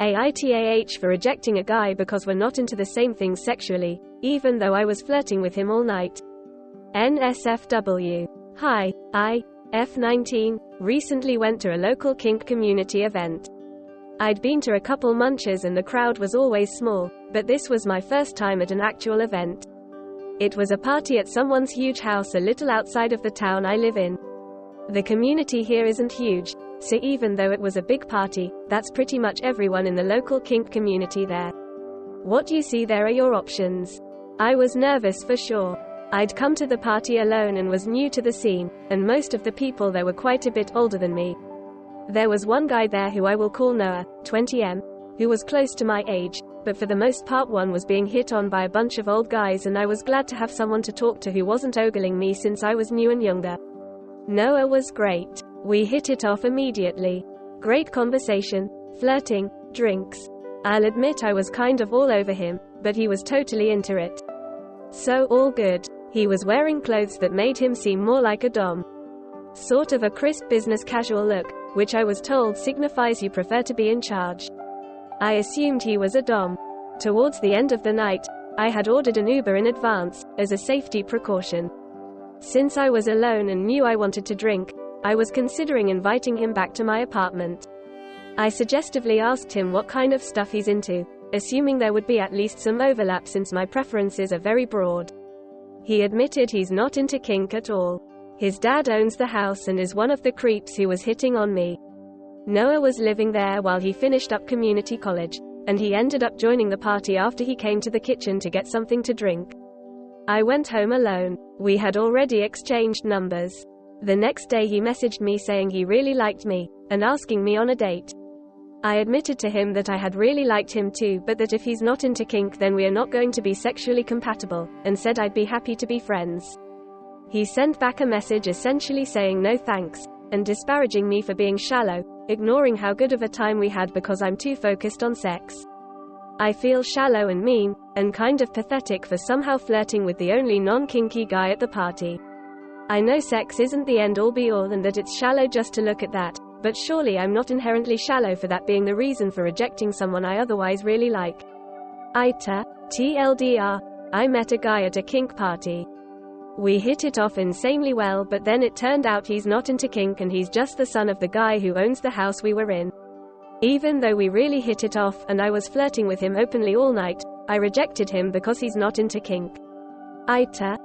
AITAH for rejecting a guy because we're not into the same things sexually, even though I was flirting with him all night. NSFW. Hi, I, F19, recently went to a local kink community event. I'd been to a couple munches and the crowd was always small, but this was my first time at an actual event. It was a party at someone's huge house a little outside of the town I live in. The community here isn't huge, so even though it was a big party, that's pretty much everyone in the local kink community there. What you see there are your options. I was nervous for sure. I'd come to the party alone and was new to the scene, and most of the people there were quite a bit older than me. There was one guy there who I will call Noah, 20M, who was close to my age, but for the most part one was being hit on by a bunch of old guys, and I was glad to have someone to talk to who wasn't ogling me since I was new and younger. Noah was great. We hit it off immediately. Great conversation, flirting, drinks. I'll admit I was kind of all over him, but he was totally into it. So all good. He was wearing clothes that made him seem more like a dom. Sort of a crisp business casual look, which I was told signifies you prefer to be in charge. I assumed he was a dom. Towards the end of the night, I had ordered an Uber in advance, as a safety precaution. Since I was alone and knew I wanted to drink, I was considering inviting him back to my apartment. I suggestively asked him what kind of stuff he's into, assuming there would be at least some overlap since my preferences are very broad. He admitted he's not into kink at all. His dad owns the house and is one of the creeps who was hitting on me. Noah was living there while he finished up community college, and he ended up joining the party after he came to the kitchen to get something to drink. I went home alone. We had already exchanged numbers. The next day he messaged me saying he really liked me, and asking me on a date. I admitted to him that I had really liked him too, but that if he's not into kink then we are not going to be sexually compatible, and said I'd be happy to be friends. He sent back a message essentially saying no thanks, and disparaging me for being shallow, ignoring how good of a time we had because I'm too focused on sex. I feel shallow and mean, and kind of pathetic for somehow flirting with the only non-kinky guy at the party. I know sex isn't the end-all be-all and that it's shallow just to look at that, but surely I'm not inherently shallow for that being the reason for rejecting someone I otherwise really like. AITAH, TLDR, I met a guy at a kink party. We hit it off insanely well, but then it turned out he's not into kink and he's just the son of the guy who owns the house we were in. Even though we really hit it off and I was flirting with him openly all night, I rejected him because he's not into kink. AITAH,